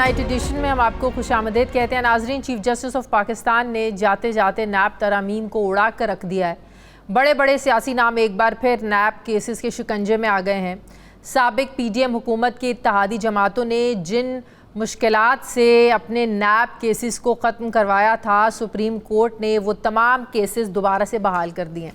Night addition में हम आपको खुशामदीद कहते हैं। नाजरीन, चीफ जस्टिस ऑफ पाकिस्तान ने जाते जाते नैब तरमीम को उड़ा कर रख दिया है। बड़े बड़े सियासी नाम एक बार फिर नैब केसेस के शिकंजे में आ गए हैं। साबिक PDM हुकूमत की इत्तेहादी जमातों ने जिन मुश्किलात से अपने नैब केसेस को ख़त्म करवाया था, सुप्रीम कोर्ट ने वो तमाम केसेस दोबारा से बहाल कर दिए।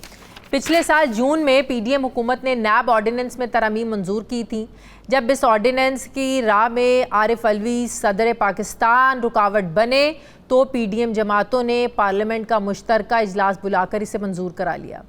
पिछले साल जून में PDM हुकूमत ने नैब ऑर्डिनेंस में तरमीम मंजूर की थी। जब इस ऑर्डिनेंस की राह में आरिफ अलवी सदर पाकिस्तान रुकावट बने तो PDM जमातों ने पार्लियामेंट का मुश्तरका इजलास बुलाकर इसे मंजूर करा लिया।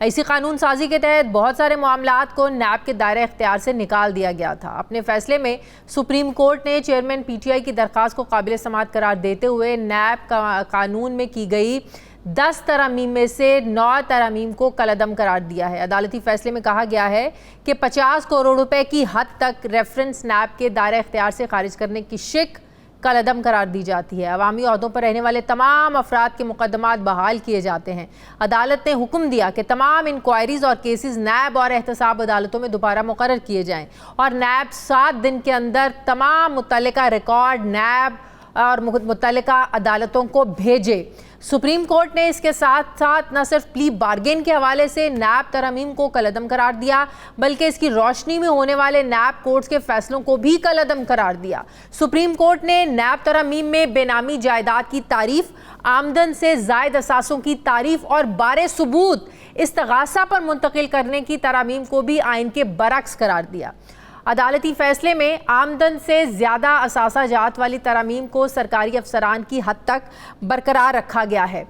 ऐसी कानून साजी के तहत बहुत सारे मामलात को नैब के दायरे इख्तियार से निकाल दिया गया था। अपने फैसले में सुप्रीम कोर्ट ने चेयरमैन PTI की दरख्वास्त को काबिल समाअत करार देते हुए नैब कानून में की गई 10 तरमीम में से 9 तरमीम को कलअदम करार दिया है। अदालती फैसले में कहा गया है कि 50 करोड़ रुपए की हद तक रेफरेंस नैब के दायरे इख्तियार से खारिज करने की शिक कलअदम करार दी जाती है। अवामी ओहदों पर रहने वाले तमाम अफराद के मुकदमात बहाल किए जाते हैं। अदालत ने हुक्म दिया कि तमाम इंक्वायरीज और केसेस नैब और एहतसाब अदालतों में दोबारा मुकर्रर किए जाएँ और नैब 7 दिन के अंदर तमाम मुतल्लिका रिकॉर्ड नैब और मुतल्लिका अदालतों को भेजे। सुप्रीम कोर्ट ने इसके साथ साथ न सिर्फ प्ली बार्गेन के हवाले से नैब तरमीम को कलअदम करार दिया, बल्कि इसकी रोशनी में होने वाले नैब कोर्ट्स के फैसलों को भी कलअदम करार दिया। सुप्रीम कोर्ट ने नैब तरमीम में बेनामी जायदाद की तारीफ, आमदन से जायद असासों की तारीफ और बारे सबूत इस्तगासा पर मुंतकिल करने की तरमीम को भी आइन के बरक्स करार दिया। अदालती फैसले में आमदन से ज़्यादा असासा जात वाली तरमीम को सरकारी अफसरान की हद तक बरकरार रखा गया है।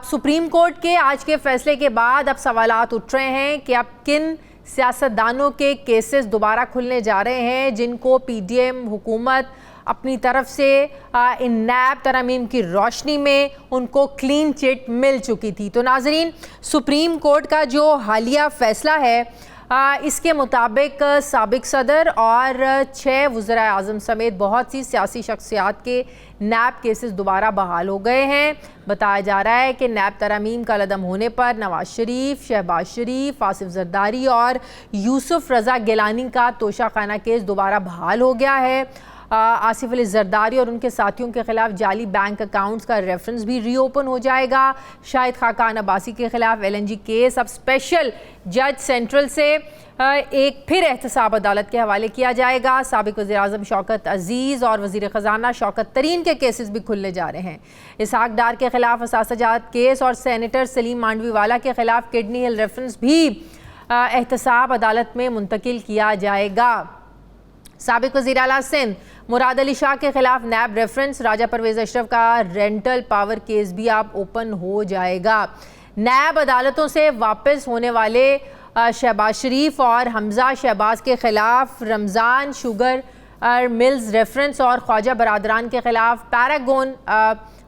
सुप्रीम कोर्ट के आज के फैसले के बाद अब सवालात उठ रहे हैं कि अब किन सियासतदानों के केसेस दोबारा खुलने जा रहे हैं जिनको PDM हुकूमत अपनी तरफ से इन नैब तरमीम की रोशनी में उनको क्लीन चिट मिल चुकी थी। तो नाजरीन, सुप्रीम कोर्ट का जो हालिया फैसला है इसके मुताबिक साबिक सदर और 6 वज़ीर आज़म समेत बहुत सी सियासी शख्सियात के नैब केसेस दोबारा बहाल हो गए हैं। बताया जा रहा है कि नैब तरमीम का कलअदम होने पर नवाज शरीफ, शहबाज शरीफ, आसिफ जरदारी और यूसुफ रज़ा गिलानी का तोशाखाना केस दोबारा बहाल हो गया है। आसिफ अली जरदारी और उनके साथियों के खिलाफ जाली बैंक अकाउंट्स का रेफरेंस भी रीओपन हो जाएगा। शाहिद खाकान अब्बासी के खिलाफ LNG केस अब स्पेशल जज सेंट्रल से एक फिर एहतसाब अदालत के हवाले किया जाएगा। साबिक वज़ीर आज़म शौकत अजीज़ और वज़ीर ख़जाना शौकत तरीन के केसेस भी खुलने जा रहे हैं। इसहाक डार के खिलाफ असासाजात केस और सेनेटर सलीम मांडवीवाला के खिलाफ किडनी हिल रेफरेंस भी एहतसाब अदालत में मुंतकिल किया जाएगा। साबिक वज़ीर आला सिंध मुराद अली शाह के खिलाफ नैब रेफरेंस, राजा परवेज़ अशरफ का रेंटल पावर केस भी अब ओपन हो जाएगा। नैब अदालतों से वापस होने वाले शहबाज शरीफ और हमजा शहबाज के खिलाफ रमज़ान शुगर मिल्स रेफरेंस और ख्वाजा बरादरान के खिलाफ पैरागोन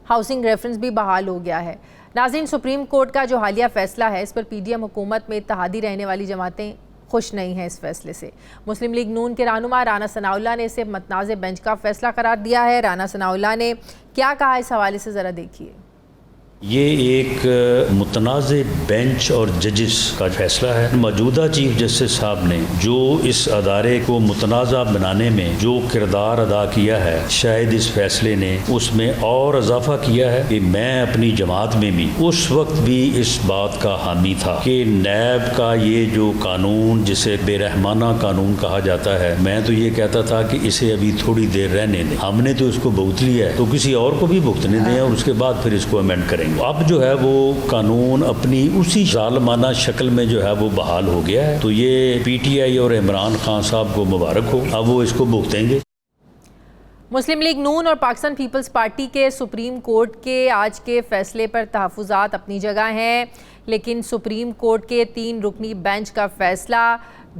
हाउसिंग रेफरेंस भी बहाल हो गया है। नाज़रीन, सुप्रीम कोर्ट का जो हालिया फैसला है इस पर PDM हुकूमत में इत्तेहादी रहने वाली जमातें खुश नहीं है। इस फैसले से मुस्लिम लीग नून के रहनुमा राना सनाउल्लाह ने इसे मतनाज़ बेंच का फैसला करार दिया है। राना सनाउल्लाह ने क्या कहा इस हवाले से ज़रा देखिए। ये एक मुतनाज़ बेंच और जजिस का फैसला है। मौजूदा चीफ जस्टिस साहब ने जो इस अदारे को मुतनाज़ा बनाने में जो किरदार अदा किया है, शायद इस फैसले ने उसमें और इजाफा किया है कि मैं अपनी जमात में भी उस वक्त भी इस बात का हामी था कि नैब का ये जो कानून जिसे बेरहमाना कानून कहा जाता है, मैं तो ये कहता था कि इसे अभी थोड़ी देर रहने दें। हमने तो इसको भुगत लिया है तो किसी और को भी भुगतने दें और उसके बाद फिर इसको अमेंड करेंगे। अब जो है वो कानून अपनी उसी जालमाना शक्ल में जो है वो बहाल हो गया है। तो ये PTI और इमरान खान साहब को मुबारक हो, अब वो इसको भुगतेंगे। मुस्लिम लीग नून और पाकिस्तान पीपल्स पार्टी के सुप्रीम कोर्ट के आज के फैसले पर तहफ़्फ़ुज़ात अपनी जगह हैं, लेकिन सुप्रीम कोर्ट के 3 रुकनी बेंच का फैसला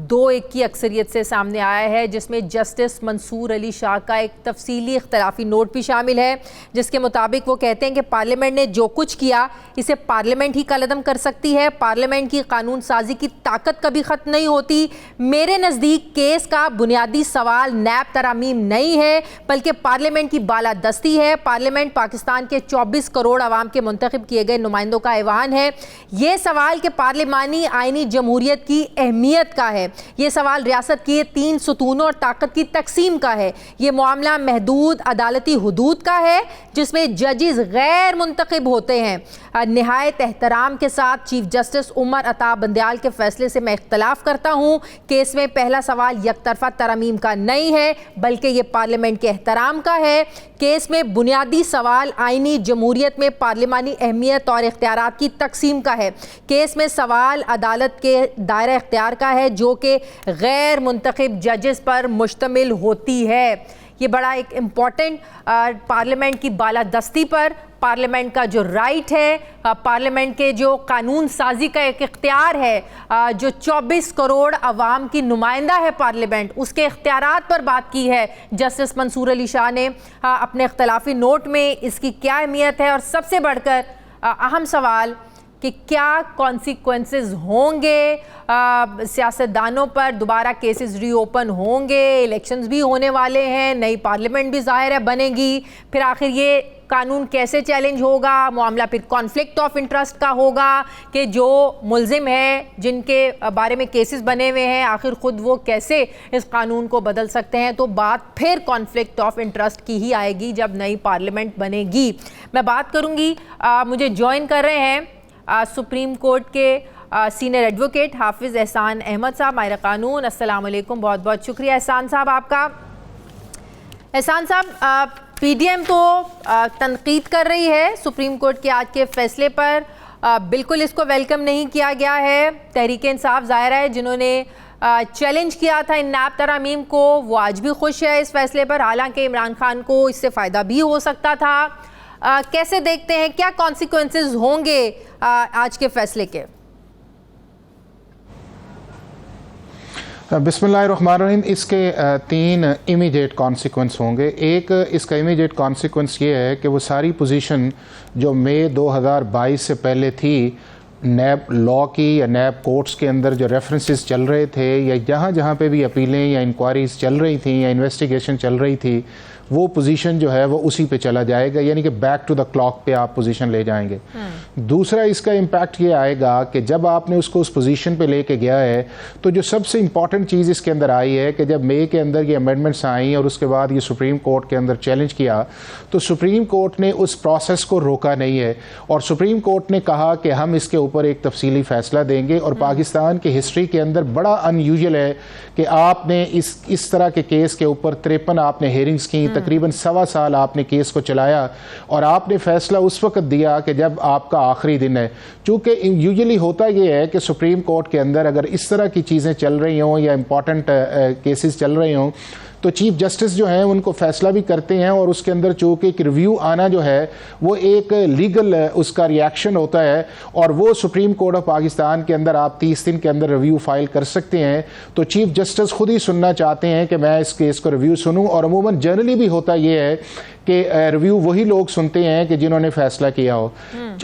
2-1 की अक्सरियत से सामने आया है, जिसमें जस्टिस मंसूर अली शाह का एक तफसीली इख्तलाफी नोट भी शामिल है, जिसके मुताबिक वो कहते हैं कि पार्लियामेंट ने जो कुछ किया इसे पार्लियामेंट ही कलअदम कर सकती है। पार्लियामेंट की कानून साजी की ताकत कभी ख़त्म नहीं होती। मेरे नज़दीक केस का बुनियादी सवाल नैब तरमीम नहीं है बल्कि पार्लियामेंट की बालादस्ती है। पार्लियामेंट पाकिस्तान के 24 करोड़ आवाम के मुंतखब किए गए नुमाइंदों का ऐवान है। ये सवाल कि पार्लिमानी आइनी जमहूरियत की अहमियत का है। है। ये सवाल रियासत के 3 सुतूनों और ताकत की तकसीम का है। ये मामला महदूद अदालती हुदूद का है जिसमें जजेस गैर मुंतखब होते हैं। निहायत एहतराम के साथ चीफ जस्टिस उमर अता बंदयाल के फैसले से मैं इख्तलाफ करता हूँ। केस में पहला सवाल यकतरफा तरमीम का नहीं है बल्कि ये पार्लियामेंट के एहतराम का है। केस में बुनियादी सवाल आईनी जमहूरियत में पार्लिमानी अहमियत और इख्तियारात की तकसीम का है। केस में सवाल अदालत के दायरा इख्तियार का है जो कि गैर मुंतखब जजेस पर मुश्तमिल होती है। ये बड़ा एक इम्पॉर्टेंट पार्लियामेंट की बालादस्ती पर, पार्लियामेंट का जो राइट है, पार्लियामेंट के जो कानून साजी का एक इख्तियार है, जो 24 करोड़ अवाम की नुमाइंदा है पार्लियामेंट, उसके इख्तियारात पर बात की है जस्टिस मंसूर अली शाह ने अपने इख्तलाफी नोट में। इसकी क्या अहमियत है और सबसे बढ़कर अहम सवाल कि क्या कॉन्सिक्वेंसेस होंगे, सियासतदानों पर दोबारा केसेस रीओपन होंगे, इलेक्शंस भी होने वाले हैं, नई पार्लियामेंट भी ज़ाहिर है बनेगी, फिर आखिर ये कानून कैसे चैलेंज होगा, मामला फिर कॉन्फ्लिक्ट ऑफ इंटरेस्ट का होगा कि जो मुल्जिम है जिनके बारे में केसेस बने हुए हैं आखिर ख़ुद वो कैसे इस कानून को बदल सकते हैं। तो बात फिर कॉन्फ्लिक्ट ऑफ इंटरेस्ट की ही आएगी जब नई पार्लियामेंट बनेगी। मैं बात करूँगी, मुझे ज्वाइन कर रहे हैं सुप्रीम कोर्ट के सीनियर एडवोकेट हाफिज़ एहसान अहमद साहब, माहिर कानून। अस्सलाम वालेकुम, बहुत बहुत शुक्रिया एहसान साहब आपका। एहसान साहब, पीडीएम तो तनकीद कर रही है सुप्रीम कोर्ट के आज के फैसले पर, बिल्कुल इसको वेलकम नहीं किया गया है। तहरीक इंसाफ ज़ाहिर है जिन्होंने चैलेंज किया था इन नैब तरामीम को, वो आज भी खुश है इस फैसले पर, हालांकि इमरान खान को इससे फ़ायदा भी हो सकता था। कैसे देखते हैं, क्या कॉन्सिक्वेंसेस होंगे आज के फैसले के? बिस्मिल्लाहिर्रहमानिर्रहीम। इसके 3 इमीडिएट कॉन्सिक्वेंस होंगे। एक इसका इमीडिएट कॉन्सिक्वेंस ये है कि वो सारी पोजीशन जो मई 2022 से पहले थी नैब लॉ की या नैब कोर्ट्स के अंदर जो रेफरेंसेस चल रहे थे या जहाँ जहाँ पे भी अपीलें या इंक्वायरीज चल रही थी या इन्वेस्टिगेशन चल रही थी, वो पोजीशन जो है वो उसी पे चला जाएगा, यानी कि बैक टू द क्लॉक पे आप पोजीशन ले जाएंगे। दूसरा इसका इम्पैक्ट ये आएगा कि जब आपने उसको उस पोजीशन पे लेके गया है तो जो सबसे इम्पॉर्टेंट चीज़ इसके अंदर आई है कि जब मई के अंदर ये अमेंडमेंट्स आई और उसके बाद ये सुप्रीम कोर्ट के अंदर चैलेंज किया तो सुप्रीम कोर्ट ने उस प्रोसेस को रोका नहीं है और सुप्रीम कोर्ट ने कहा कि हम इसके ऊपर एक तफसीली फ़ैसला देंगे। और पाकिस्तान की हिस्ट्री के अंदर बड़ा अनयूजुअल है कि आपने इस तरह के केस के ऊपर 53 आपने हेयरिंग्स की, तकरीबन 1.25 साल आपने केस को चलाया और आपने फैसला उस वक्त दिया कि जब आपका आखिरी दिन है। चूँकि यूजुअली होता यह है कि सुप्रीम कोर्ट के अंदर अगर इस तरह की चीज़ें चल रही हों या इम्पॉर्टेंट केसेस चल रहे हों तो चीफ जस्टिस जो हैं उनको फैसला भी करते हैं और उसके अंदर चूँकि एक रिव्यू आना जो है वो एक लीगल उसका रिएक्शन होता है और वो सुप्रीम कोर्ट ऑफ पाकिस्तान के अंदर आप 30 दिन के अंदर रिव्यू फाइल कर सकते हैं। तो चीफ जस्टिस खुद ही सुनना चाहते हैं कि मैं इस केस को रिव्यू सुनूं और अमूमन जनरली भी होता ये है कि रिव्यू वही लोग सुनते हैं कि जिन्होंने फैसला किया हो।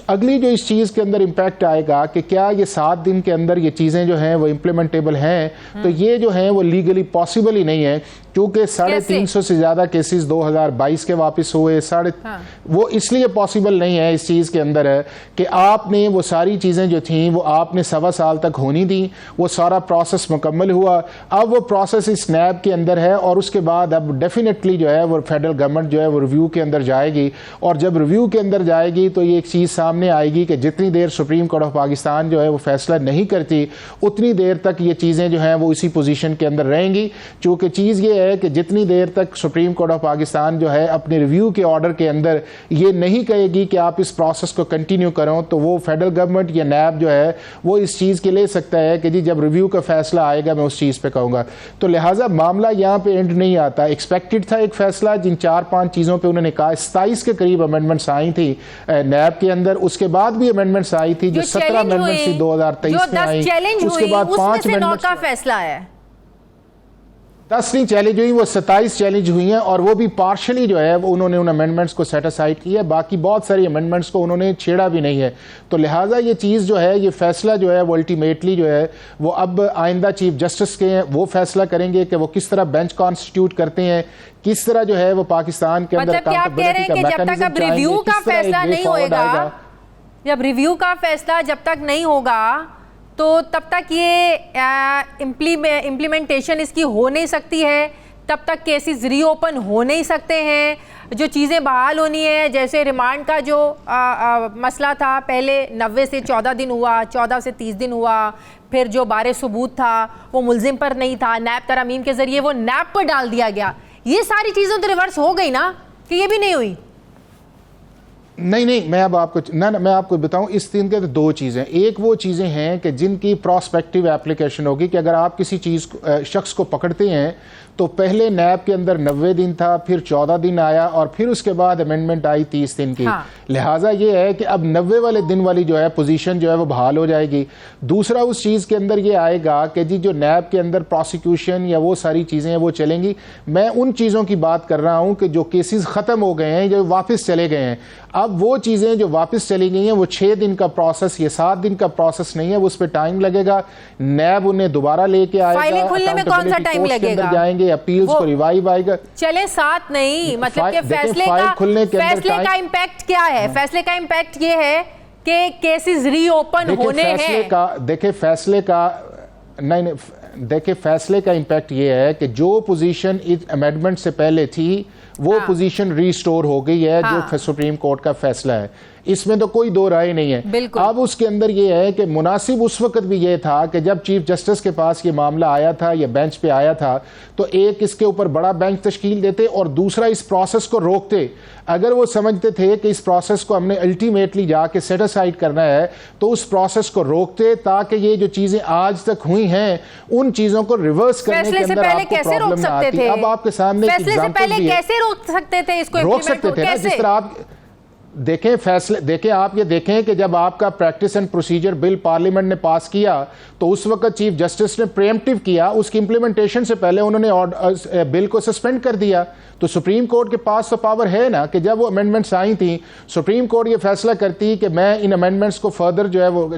अगली जो इस चीज़ के अंदर इम्पैक्ट आएगा कि क्या ये 7 दिन के अंदर ये चीज़ें जो हैं वो इम्प्लीमेंटेबल हैं, तो ये जो हैं वो लीगली पॉसिबल ही नहीं है क्योंकि 350 से ज़्यादा केसेस 2022 के वापस हुए। वो इसलिए पॉसिबल नहीं है इस चीज़ के अंदर है कि आपने वो सारी चीज़ें जो थी वो आपने 1.25 साल तक होनी दी, वो सारा प्रोसेस मुकम्मल हुआ। अब वो प्रोसेस इस नैब के अंदर है और उसके बाद अब डेफिनेटली जो है वो फेडरल गवर्नमेंट जो है वो रिव्यू के अंदर जाएगी और जब रिव्यू के अंदर जाएगी तो ये एक चीज़ सामने आएगी कि जितनी देर सुप्रीम कोर्ट ऑफ पाकिस्तान जो है वो फैसला नहीं करती उतनी देर तक ये चीज़ें जो हैं वो इसी पोजीशन के अंदर रहेंगी। चूँकि चीज़ ये है कि जितनी देर तक सुप्रीम कोर्ट ऑफ पाकिस्तान जो है अपने रिव्यू के ऑर्डर के अंदर ये नहीं कहेगी कि आप इस प्रोसेस को कंटिन्यू करो तो वो फेडरल गवर्नमेंट या नैब जो है वो इस चीज़ के ले सकता है कि जी जब रिव्यू का फैसला आएगा मैं उस चीज़ पर कहूँगा। तो लिहाजा मामला यहाँ पर एंड नहीं आता। एक्सपेक्टेड था एक फैसला जिन 4-5 चीज़ों पर उन्होंने कहा 27 के करीब अमेंडमेंट्स आई थी नैब के अंदर, उसके बाद भी अमेंडमेंट्स आई थी जो 17 अमेंडमेंट्स 2023 में आई, उसके बाद 5 अमेंडमेंट्स का फैसला है। 10 नहीं चैलेंज हुई, वो 27 चैलेंज हुई हैं और वो भी पार्शली जो है वो उन्होंने उन अमेंडमेंट्स को सेटिसाइड किया है, बाकी बहुत सारी अमेंडमेंट्स को उन्होंने छेड़ा भी नहीं है। तो लिहाजा ये चीज़ जो है ये फैसला जो है वो अल्टीमेटली जो है वो अब आइंदा चीफ जस्टिस के वो फैसला करेंगे कि वो किस तरह बेंच कॉन्स्टिट्यूट करते हैं, किस तरह जो है वो पाकिस्तान के अंदर अकाउंटेबिलिटी का मैकेनिज्म जब तक रिव्यू का फैसला नहीं होगा तो तब तक ये इम्प्लीमेंटेशन इसकी हो नहीं सकती है, तब तक केसेस रीओपन हो नहीं सकते हैं, जो चीज़ें बहाल होनी है, जैसे रिमांड का जो मसला था, पहले 90 से 14 दिन हुआ, 14 से 30 दिन हुआ, फिर जो बारे सबूत था वो मुल्जिम पर नहीं था, नैब तरमीम के ज़रिए वो नैब पर डाल दिया गया। ये सारी चीज़ें तो रिवर्स हो गई ना, कि ये भी नहीं हुई? नहीं, मैं अब आपको मैं आपको बताऊं, इस दिन के तो दो चीज़ें। एक वो चीज़ें हैं कि जिनकी प्रोस्पेक्टिव एप्लीकेशन होगी कि अगर आप किसी चीज़ शख्स को पकड़ते हैं तो पहले नैब के अंदर 90 दिन था, फिर 14 दिन आया और फिर उसके बाद अमेंडमेंट आई 30 दिन की। हाँ। लिहाजा ये है कि अब 90 वाले दिन वाली जो है पोजीशन जो है वो बहाल हो जाएगी। दूसरा उस चीज़ के अंदर ये आएगा कि जी जो नैब के अंदर प्रोसिक्यूशन या वो सारी चीज़ें हैं वो चलेंगी। मैं उन चीज़ों की बात कर रहा हूँ कि जो केसेस ख़त्म हो गए हैं, जो वापस चले गए हैं, अब वो चीज़ें जो वापस चली गई हैं वो 6 दिन का प्रोसेस, ये 7 दिन का प्रोसेस नहीं है, उस पर टाइम लगेगा। नैब उन्हें दोबारा लेके आएगा, खुलने में कौन सा टाइम लगेगा? जाएंगे, अपील्स को रिवाइव आएगा। चले 7 नहीं, मतलब कि फैसले का इम्पैक्ट क्या है? फैसले का इम्पैक्ट ये है कि केसेस रीओपन होने हैं। देखिए फैसले का इम्पैक्ट ये है कि जो पोजीशन इस अमेंडमेंट से पहले थी वो पोजीशन रिस्टोर हो गई है। जो सुप्रीम कोर्ट का फैसला है, इसमें तो कोई दो राय नहीं है। अब उसके अंदर ये है कि मुनासिब उस वक्त भी ये था कि जब चीफ जस्टिस के पास ये मामला आया था, ये बेंच पे आया था, तो एक इसके ऊपर बड़ा बेंच तश्कील देते और दूसरा इस प्रोसेस को रोकते। अगर वो समझते थे कि इस प्रोसेस को हमने अल्टीमेटली जाके सेट असाइड करना है तो उस प्रोसेस को रोकते, ताकि ये जो चीजें आज तक हुई हैं उन चीजों को रिवर्स करने के अंदर आपको प्रॉब्लम ना आती। अब आपके सामने कैसे रोक सकते थे इसको? रोक सकते थे ना, जिस तरह आप देखें आप ये देखें कि जब आपका practice and procedure bill parliament ने पास किया तो उस वक्त चीफ जस्टिस ने प्रीएम्प्टिव किया, उसकी इंप्लीमेंटेशन से पहले उन्होंने बिल को सस्पेंड कर दिया। तो सुप्रीम कोर्ट के पास तो पावर है ना कि जब वो अमेंडमेंट्स आई थी, सुप्रीम कोर्ट ये फैसला करती कि मैं इन अमेंडमेंट्स को फर्दर जो है वो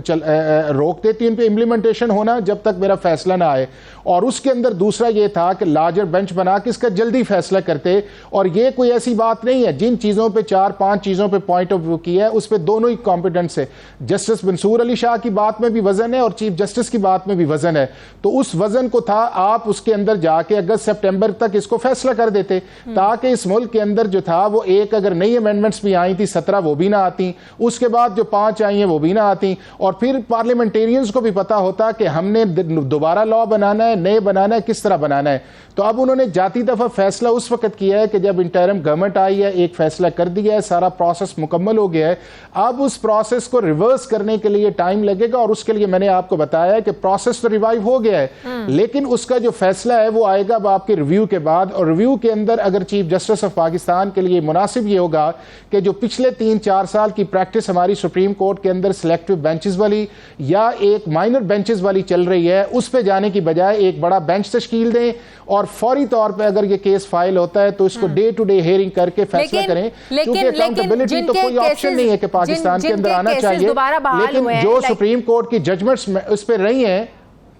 रोक देती, इन पे इम्प्लीमेंटेशन होना जब तक मेरा फैसला ना आए। और उसके अंदर दूसरा ये था कि लार्जर बेंच बना के इसका जल्दी फैसला करते। और ये कोई ऐसी बात नहीं है, जिन चीज़ों पे 4-5 चीज़ों पे पॉइंट ऑफ व्यू किया है उस पर दोनों ही कॉम्पिटेंट्स है। जस्टिस मंसूर अली शाह की बात में भी वजन है और चीफ जस्टिस की बात में भी वजन है। तो उस वजन को था, आप उसके अंदर जाके अगस्त सितंबर तक इसको फैसला कर देते, ताकि इस मुल्क के अंदर जो था वो एक अगर नई अमेंडमेंट्स भी आई थी 17 वो भी ना आती, उसके बाद जो 5 आई हैं वो भी ना आती, और फिर पार्लियामेंटेरियंस को भी पता होता कि हमने दोबारा लॉ बनाना है, नए बनाना है, किस तरह बनाना है। तो अब उन्होंने जाती दफा फैसला उस वक्त किया है कि जब इंटरिम गवर्नमेंट आई है, एक फैसला कर दिया है, सारा प्रोसेस मुकम्मल हो गया है। अब उस प्रोसेस को रिवर्स करने के लिए टाइम लगेगा और उसके लिए मैंने आपको बताया है कि प्रोसेस तो रिवाइव हो गया है, लेकिन उसका जो फैसला है वो आएगा अब आपके रिव्यू के बाद। और रिव्यू के अंदर अगर चीफ जस्टिस ऑफ पाकिस्तान के लिए मुनासिब ये होगा कि जो पिछले 3-4 साल की प्रैक्टिस हमारी सुप्रीम कोर्ट के अंदर सिलेक्टिव बेंचेस वाली या एक माइनर बेंचेस वाली चल रही है, उस पे जाने की बजाय एक बड़ा बेंच तश्कील दें और फौरी तौर पे अगर ये केस फाइल होता है तो इसको डे टू डे हियरिंग करके फैसला करें। क्योंकि अकाउंटेबिलिटी तो कोई ऑप्शन नहीं है कि पाकिस्तान के अंदर आना चाहिए, लेकिन जो सुप्रीम कोर्ट की जजमेंट्स उस पर रही हैं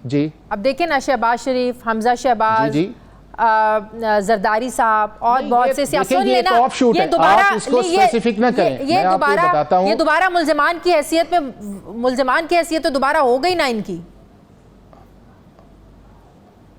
जी। अब देखें ना, शहबाज शरीफ, हमजा शहबाज, जरदारी साहब और बहुत से सियासतदान लेना, ये दोबारा स्पेसिफिक ना करें, मैं आपको बताता हूं, ये दोबारा मुल्जिमान की हैसियत तो दोबारा हो गई ना इनकी।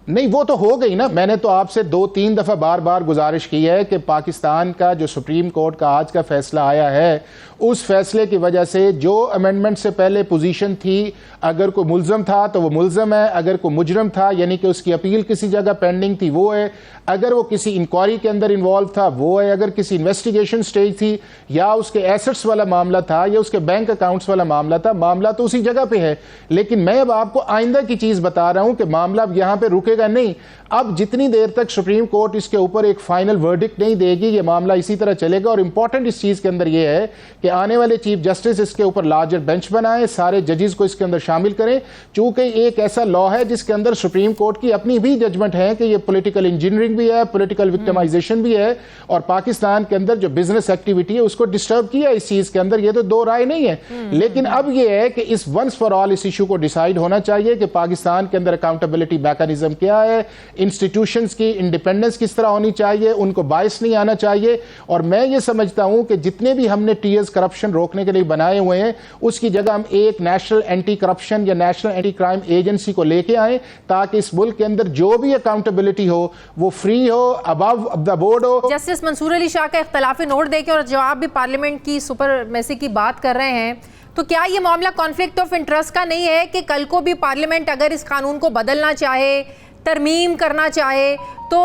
नहीं, वो तो हो गई ना। मैंने तो आपसे 2-3 दफा बार बार गुजारिश की है कि पाकिस्तान का जो सुप्रीम कोर्ट का आज का फैसला आया है, उस फैसले की वजह से जो अमेंडमेंट से पहले पोजीशन थी, अगर कोई मुल्ज़म था तो वो मुल्ज़म है, अगर कोई मुजरम था यानी कि उसकी अपील किसी जगह पेंडिंग थी वो है, अगर वो किसी इंक्वायरी के अंदर इन्वॉल्व था वो है, अगर किसी इन्वेस्टिगेशन स्टेज थी या उसके एसेट्स वाला मामला था या उसके बैंक अकाउंट्स वाला मामला था, मामला तो उसी जगह पे है। लेकिन मैं अब आपको आइंदा की चीज़ बता रहा हूं कि मामला अब यहां पे रुकेगा नहीं। अब जितनी देर तक सुप्रीम कोर्ट इसके ऊपर एक फाइनल वर्डिक्ट नहीं देगी, ये मामला इसी तरह चलेगा। और इंपॉर्टेंट इस चीज़ के अंदर ये है कि आने वाले चीफ जस्टिस इसके ऊपर लार्जर बेंच बनाए, सारे जजेस को इसके अंदर शामिल करें, चूंकि एक ऐसा लॉ है जिसके अंदर सुप्रीम कोर्ट की अपनी भी जजमेंट है कि ये पॉलिटिकल इंजीनियरिंग भी है, पॉलिटिकल विक्टिमाइजेशन भी है, और पाकिस्तान के अंदर जो बिजनेस एक्टिविटी है उसको डिस्टर्ब किया इस चीज के अंदर, ये तो दो राय नहीं है। लेकिन अब ये है कि इस वंस फॉर ऑल इस इशू को डिसाइड होना चाहिए कि पाकिस्तान के अंदर अकाउंटेबिलिटी मैकेनिज्म क्या है, इंस्टीट्यूशंस की इंडिपेंडेंस किस तरह होनी चाहिए, उनको बायस नहीं आना चाहिए। और मैं ये समझता हूं कि जितने भी हमने टीयर्स करप्शन रोकने के लिए बनाए हुए हैं, उसकी जगह हम एक नेशनल एंटी करप्शन या नेशनल एंटी क्राइम एजेंसी को लेके आए, ताकि इस मुल्क के अंदर जो भी अकाउंटेबिलिटी हो वो फ्री हो, अबव द बोर्ड हो। जस्टिस मंसूर अली शाह का इख्तलाफी नोट देके और जवाब भी पार्लियामेंट की सुपरमेसी की बात कर रहे हैं, तो क्या ये मामला कॉन्फ्लिक्ट ऑफ इंटरेस्ट का नहीं है कि कल को भी पार्लियामेंट अगर इस कानून को बदलना चाहे, तरमीम करना चाहे, तो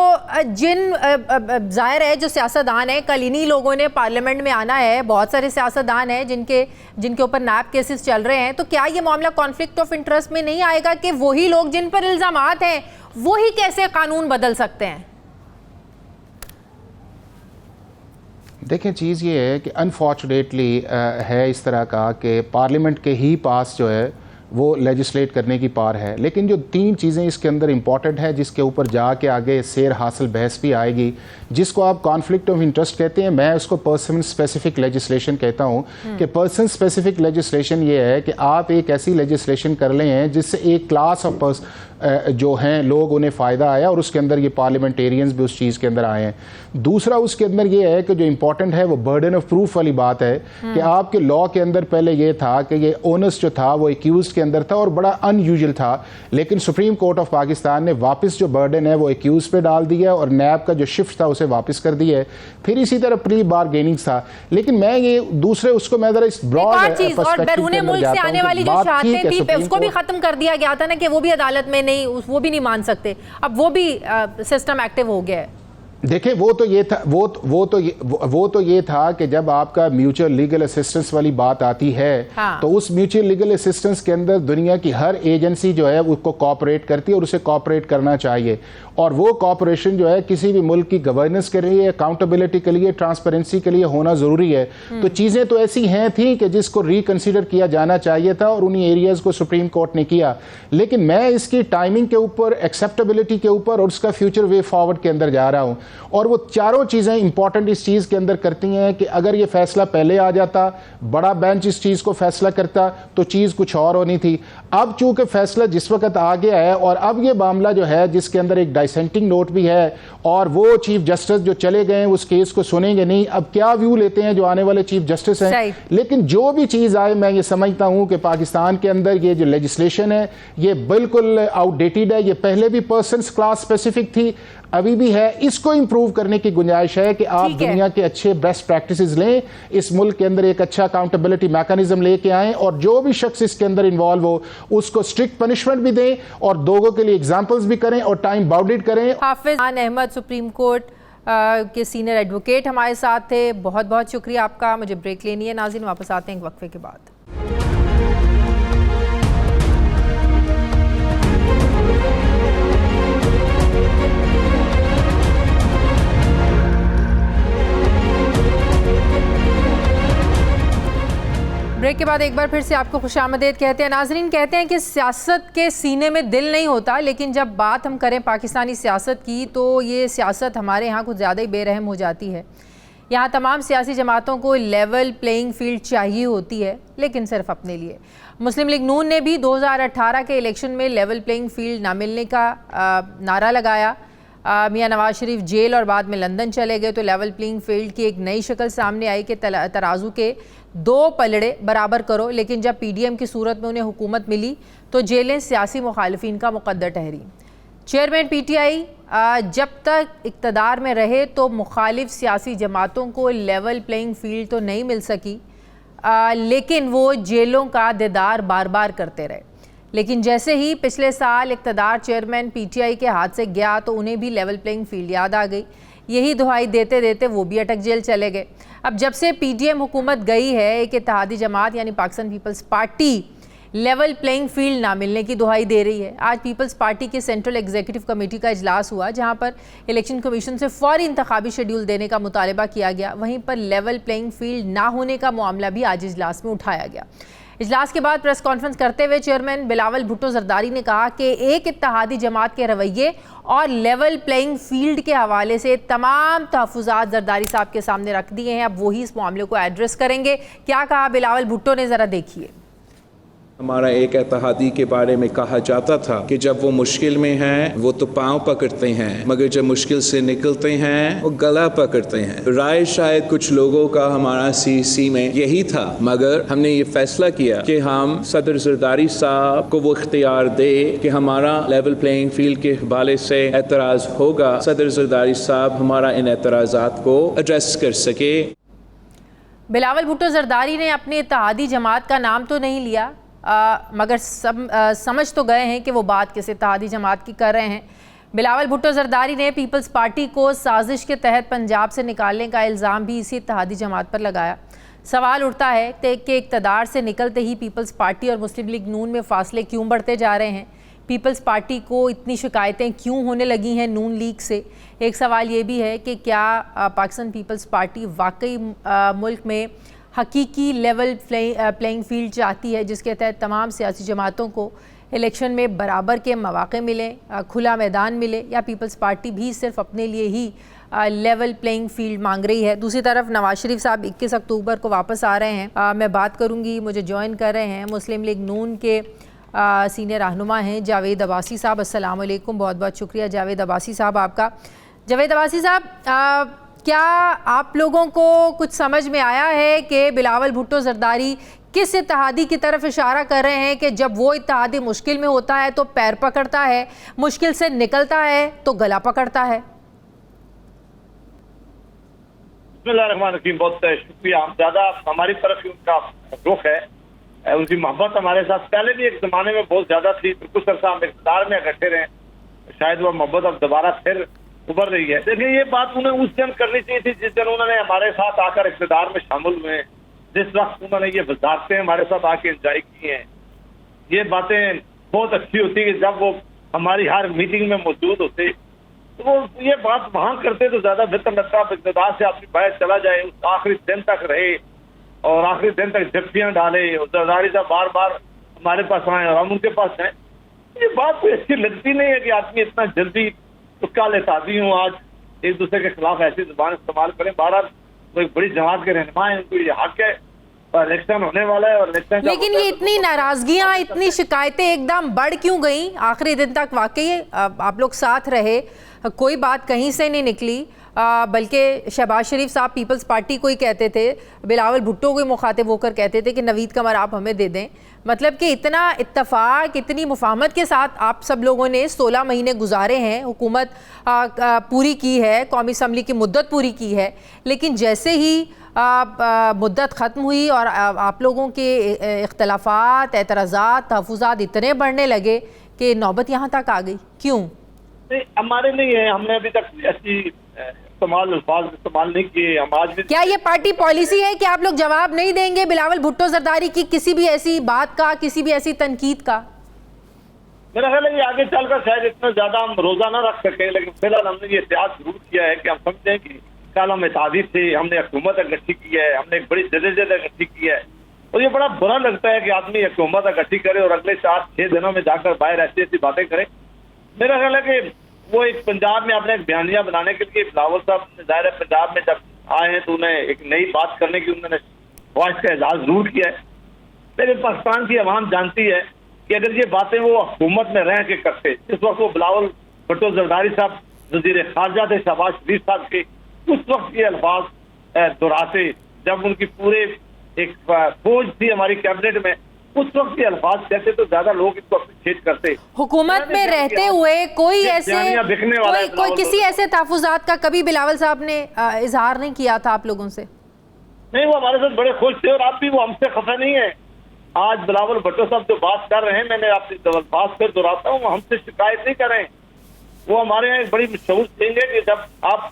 जिन जाहिर है जो सियासतदान है, कल इन्हीं लोगों ने पार्लियामेंट में आना है, बहुत सारे सियासतदान हैं जिनके ऊपर नैब केसेस चल रहे हैं, तो क्या ये मामला कॉन्फ्लिक्ट ऑफ इंटरेस्ट में नहीं आएगा कि वही लोग जिन पर इल्ज़ामात हैं वही कैसे कानून बदल सकते हैं? देखें, चीज़ ये है कि अनफॉर्चुनेटली है इस तरह का कि पार्लियामेंट के ही पास जो है वो लेजिस्लेट करने की पार है, लेकिन जो तीन चीज़ें इसके अंदर इंपॉर्टेंट है जिसके ऊपर जाके आगे सेर हासिल बहस भी आएगी, जिसको आप कॉन्फ्लिक्ट ऑफ इंटरेस्ट कहते हैं, मैं उसको पर्सन स्पेसिफिक लेजिस्लेशन कहता हूँ। कि पर्सन स्पेसिफिक लेजिस्लेशन ये है कि आप एक ऐसी लेजिस्लेशन कर लें हैं जिससे एक क्लास ऑफ जो हैं लोग उन्हें फ़ायदा आया और उसके अंदर ये पार्लियामेंटेरियंस भी उस चीज़ के अंदर आए हैं। दूसरा उसके अंदर ये है कि जो इंपॉर्टेंट है वो बर्डन ऑफ प्रूफ वाली बात है कि आपके लॉ के अंदर पहले ये था कि ये ओनस जो था वो एक्यूज के अंदर था और बड़ा अनयूजुअल था, लेकिन सुप्रीम कोर्ट ऑफ पाकिस्तान ने वापस जो बर्डन है वो एक्यूज पे डाल दिया और नैब का जो शिफ्ट था उसे वापस कर दिया है। फिर इसी तरह प्री बारगेनिंग था, लेकिन मैं ये दूसरे उसको मैं जरा इस ब्रॉड पर्सपेक्टिव के अंदर जाता हूं, आने वाली जो शहादतें थी उसको भी खत्म कर दिया गया था ना, कि वो भी अदालत में नहीं, वो भी नहीं मान सकते, अब वो भी सिस्टम एक्टिव हो गया है। देखिए, वो तो ये था वो तो ये था कि जब आपका म्यूचुअल लीगल असिस्टेंस वाली बात आती है, हाँ। तो उस म्यूचुअल लीगल असिस्टेंस के अंदर दुनिया की हर एजेंसी जो है उसको कॉपरेट करती है और उसे कॉपरेट करना चाहिए। और वो कॉपरेशन जो है किसी भी मुल्क की गवर्नेंस के लिए, अकाउंटेबिलिटी के लिए, ट्रांसपेरेंसी के लिए होना ज़रूरी है। तो चीज़ें तो ऐसी हैं थी कि जिसको रिकन्सिडर किया जाना चाहिए था और उन्हीं एरियाज़ को सुप्रीम कोर्ट ने किया, लेकिन मैं इसकी टाइमिंग के ऊपर, एक्सेप्टेबिलिटी के ऊपर और उसका फ्यूचर वे फॉरवर्ड के अंदर जा रहा हूँ। और वो चारों चीज़ें इंपॉर्टेंट इस चीज़ के अंदर करती हैं कि अगर ये फैसला पहले आ जाता, बड़ा बेंच इस चीज़ को फैसला करता, तो चीज़ कुछ और होनी थी। अब चूंकि फैसला जिस वक्त आ गया है और अब ये मामला जो है जिसके अंदर एक डिसेंटिंग नोट भी है और वो चीफ जस्टिस जो चले गए हैं उस केस को सुनेंगे नहीं, अब क्या व्यू लेते हैं जो आने वाले चीफ जस्टिस हैं। लेकिन जो भी चीज़ आए, मैं ये समझता हूँ कि पाकिस्तान के अंदर ये जो लेजिस्लेशन है ये बिल्कुल आउटडेटेड है। ये पहले भी पर्सन्स क्लास स्पेसिफिक थी, अभी भी है। इसको इंप्रूव करने की गुंजाइश है कि आप दुनिया के अच्छे बेस्ट प्रैक्टिसेस लें, इस मुल्क के अंदर एक अच्छा अकाउंटेबिलिटी मैकेनिज्म लेके आएं और जो भी शख्स इसके अंदर इन्वॉल्व हो उसको स्ट्रिक्ट पनिशमेंट भी दें और लोगों के लिए एग्जांपल्स भी करें और टाइम बाउंडेड करें। हाफिज अहमद सुप्रीम कोर्ट के सीनियर एडवोकेट हमारे साथ थे, बहुत बहुत शुक्रिया आपका। मुझे ब्रेक लेनी है नाज़रीन, वापस आते हैं एक वक्फे के बाद। ब्रेक के बाद एक बार फिर से आपको खुशामदीद कहते हैं। नाजरीन, कहते हैं कि सियासत के सीने में दिल नहीं होता, लेकिन जब बात हम करें पाकिस्तानी सियासत की तो ये सियासत हमारे यहाँ कुछ ज़्यादा ही बेरहम हो जाती है। यहाँ तमाम सियासी जमातों को लेवल प्लेइंग फील्ड चाहिए होती है, लेकिन सिर्फ अपने लिए। मुस्लिम लीग नून ने भी 2018 के इलेक्शन में लेवल प्लेइंग फील्ड ना मिलने का नारा लगाया। मियां नवाज शरीफ जेल और बाद में लंदन चले गए तो लेवल प्लेइंग फील्ड की एक नई शक्ल सामने आई कि तराजू के दो पलड़े बराबर करो, लेकिन जब पीडीएम की सूरत में उन्हें हुकूमत मिली तो जेलें सियासी मुखालिफिन का मुकद्दर ठहरी। चेयरमैन पीटीआई जब तक इक़्तिदार में रहे तो मुखालिफ सियासी जमातों को लेवल प्लेइंग फील्ड तो नहीं मिल सकी, लेकिन वो जेलों का दीदार बार बार करते रहे। लेकिन जैसे ही पिछले साल इक़्तिदार चेयरमैन पीटीआई के हाथ से गया तो उन्हें भी लेवल प्लेइंग फील्ड याद आ गई। यही दुहाई देते देते वो भी अटक जेल चले गए। अब जब से पीडीएम हुकूमत गई है, एक इत्तेहादी जमात यानी Pakistan Peoples Party level playing field ना मिलने की दुहाई दे रही है। आज पीपल्स पार्टी की सेंट्रल एग्जीक्यूटिव कमेटी का इजलास हुआ, जहां पर इलेक्शन कमीशन से फौरी इंतखाबी शेड्यूल देने का मुतालबा किया गया। वहीं पर लेवल प्लेइंग फील्ड ना होने का मामला भी आज इजलास में उठाया गया। इजलास के बाद प्रेस कॉन्फ्रेंस करते हुए चेयरमैन बिलावल भुट्टो जरदारी ने कहा कि एक इत्तेहादी जमात के रवैये और लेवल प्लेइंग फील्ड के हवाले से तमाम तहफ़्फ़ुज़ात जरदारी साहब के सामने रख दिए हैं। अब वही इस मामले को एड्रेस करेंगे। क्या कहा बिलावल भुट्टो ने, ज़रा देखिए। हमारा एक इत्तेहादी के बारे में कहा जाता था कि जब वो मुश्किल में हैं वो तो पाँव पकड़ते हैं, मगर जब मुश्किल से निकलते हैं वो गला पकड़ते हैं। राय शायद कुछ लोगों का हमारा सीसी में यही था, मगर हमने ये फैसला किया कि हम सदर जरदारी साहब को वो इख्तियार दे कि हमारा लेवल प्लेइंग फील्ड के हवाले से एतराज़ होगा, सदर जरदारी साहब हमारा इन एतराज़ात को एड्रेस कर सके। बिलावल भुट्टो जरदारी ने अपनी इत्तेहादी जमात का नाम तो नहीं लिया, मगर समझ तो गए हैं कि वो बात किस इत्तेहादी जमात की कर रहे हैं। बिलावल भुट्टो जरदारी ने पीपल्स पार्टी को साजिश के तहत पंजाब से निकालने का इल्ज़ाम भी इसी इत्तेहादी जमात पर लगाया। सवाल उठता है कि इक़्तिदार से निकलते ही पीपल्स पार्टी और मुस्लिम लीग नून में फासले क्यों बढ़ते जा रहे हैं? पीपल्स पार्टी को इतनी शिकायतें क्यों होने लगी हैं नून लीग से? एक सवाल ये भी है कि क्या पाकिस्तान पीपल्स पार्टी वाकई मुल्क में हकीकी लेवल प्लेइंग फील्ड चाहती है जिसके तहत तमाम सियासी जमातों को इलेक्शन में बराबर के मौक़े मिलें, खुला मैदान मिले, या पीपल्स पार्टी भी सिर्फ अपने लिए ही लेवल प्लेइंग फील्ड मांग रही है? दूसरी तरफ नवाज शरीफ साहब 21 अक्टूबर को वापस आ रहे हैं। मैं बात करूँगी, मुझे ज्वाइन कर रहे हैं मुस्लिम लीग नून के सीनियर रहनुमा हैं जावेद अब्बासी साहब। अस्सलाम वालेकुम, बहुत बहुत शुक्रिया जावेद अब्बासी साहब आपका। जावेद अब्बासी साहब, क्या आप लोगों को कुछ समझ में आया है कि बिलावल भुट्टो जरदारी किस इत्तेहादी की तरफ इशारा कर रहे हैं कि जब वो इत्तेहादी मुश्किल में होता है तो पैर पकड़ता है, मुश्किल से निकलता है तो गला पकड़ता है? बिस्मिल्लाहिर्रहमानिर्रहीम, बहुत शुक्रिया। ज़्यादा हमारी तरफ उनका रुख है, उनकी मोहब्बत हमारे साथ पहले भी एक ज़माने में बहुत ज़्यादा थी। कुछ अर्सा हम इक़्तिदार में इकट्ठे रहे, शायद वो मोहब्बत अब दोबारा फिर उभर रही है। देखिए, ये बात उन्हें उस दिन करनी चाहिए थी जिस दिन उन्होंने हमारे साथ आकर इक़्तिदार में शामिल हुए, जिस वक्त उन्होंने ये वज़ारतें हमारे साथ आके एंजॉय की हैं। ये बातें बहुत अच्छी होती कि जब वो हमारी हर मीटिंग में मौजूद होते, तो वो ये बात वहाँ करते तो ज़्यादा बेहतर लगता। इक़्तिदार से अपनी बात चला जाए, उस आखिरी दिन तक रहे और आखिरी दिन तक जफ्तियाँ डाले और जरदारी साहब बार बार हमारे पास आए और हम उनके पास जाएँ। ये बात कोई अच्छी लगती नहीं है कि आदमी इतना जल्दी उसका लेतादी हूँ, आज एक दूसरे के खिलाफ ऐसी जुबान इस्तेमाल करें। बारह वो एक बड़ी जमात के रहनुमा है, उनको ये हक है, और इलेक्शन होने वाला है और इलेक्शन। लेकिन ये इतनी नाराजगियां, इतनी शिकायतें एकदम बढ़ क्यों गई आखिरी दिन तक? वाकई आप लोग साथ रहे, कोई बात कहीं से नहीं निकली, बल्कि शहबाज शरीफ साहब पीपल्स पार्टी को ही कहते थे, बिलावल भुट्टो को ही मुखातिब होकर कहते थे कि नवीद कमर आप हमें दे दें। मतलब कि इतना इत्तफाक, इतनी मुफाहमत के साथ आप सब लोगों ने 16 महीने गुजारे हैं, हुकूमत पूरी की है, कौमी असम्बली की मुद्दत पूरी की है, लेकिन जैसे ही मुद्दत ख़त्म हुई और आप लोगों के इख्तलाफात, एतराज़ात, तहफ़्फ़ुज़ात इतने बढ़ने लगे कि नौबत यहाँ तक आ गई। क्यों? नहीं, हमारे नहीं है, हमने अभी तक ऐसी इस्तेमाल नहीं किए। हम आज भी, क्या ये पार्टी पॉलिसी है कि आप लोग जवाब नहीं देंगे बिलावल भुट्टो जरदारी की किसी भी ऐसी बात का, किसी भी ऐसी तनकीद का? मेरा ख्याल है कि आगे चलकर शायद इतना ज्यादा हम रोजा ना रख सकें, लेकिन फिलहाल हमने ये एहतियात जरूर किया है कि हम समझते हैं कि कल हम इत्तेहादी थे, हमने हुकूमत इकट्ठी की है, हमने एक बड़ी जदोजहद इकट्ठी की है, और ये बड़ा बुरा लगता है कि आदमी हुकूमत इकट्ठी करे और अगले 4-6 दिनों में जाकर बाहर ऐसी ऐसी बातें करे। मेरा ख्याल है कि वो एक पंजाब में अपने एक बयानिया बनाने के लिए बिलावल साहब ज़ाहिर है पंजाब में जब आए हैं तो उन्हें एक नई बात करने की उन्होंने ख्वाहिश का इजहार जरूर किया है। लेकिन पाकिस्तान की अवाम जानती है कि अगर ये बातें वो हुकूमत में रह के करते, जिस वक्त वो बिलावल भुट्टो जरदारी साहब वज़ीर खारजा थे शहबाज शरीफ साहब के, उस वक्त ये अल्फाज दोहराते, जब उनकी पूरे एक फौज थी हमारी कैबिनेट में, उस वक्त ये अल्फाज कहते तो ज्यादा लोग इसको अप्रिशिएट करते। हुकूमत में रहते हुए कोई ऐसे कोई किसी ऐसे तहफ़्फ़ुज़ात का कभी बिलावल साहब ने इजहार नहीं किया था आप लोगों से? नहीं, वो हमारे साथ बड़े खुश थे और आप भी वो हमसे खफा नहीं है। आज बिलावल भुट्टो साहब जो बात कर रहे हैं, मैंने आपसे बात फिर दोहराता हूँ, वो हमसे शिकायत नहीं कर रहे हैं। वो हमारे यहाँ एक बड़ी मशहूर थिंग है कि जब आप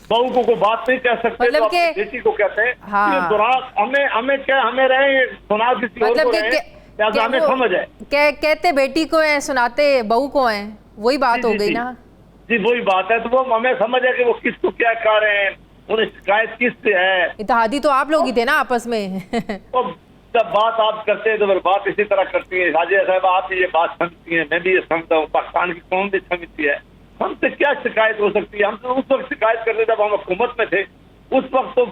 बहू को बात नहीं कह सकते मतलब तो अपनी बेटी को कहते हैं। हाँ। हमें क्या, हमें रहे सुना किसी और को रहे, हमें समझ है। कहते बेटी को है, सुनाते बहू को है, वही बात हो गई ना जी, वही बात है। तो वो हमें समझ है कि वो किसको क्या कह रहे हैं, उन्हें शिकायत किससे है। इत्तेहादी तो आप लोग ही थे ना आपस में। तो जब बात आप करते हैं तो फिर बात इसी तरह करती है। हाजिया साहब आप ये बात समझती हैं, मैं भी ये समझता हूँ, पाकिस्तान की कौम भी समझती है। हमसे क्या शिकायत हो सकती है? हम तो उस वक्त शिकायत करते जब हम हुकूमत में थे, उस वक्त तो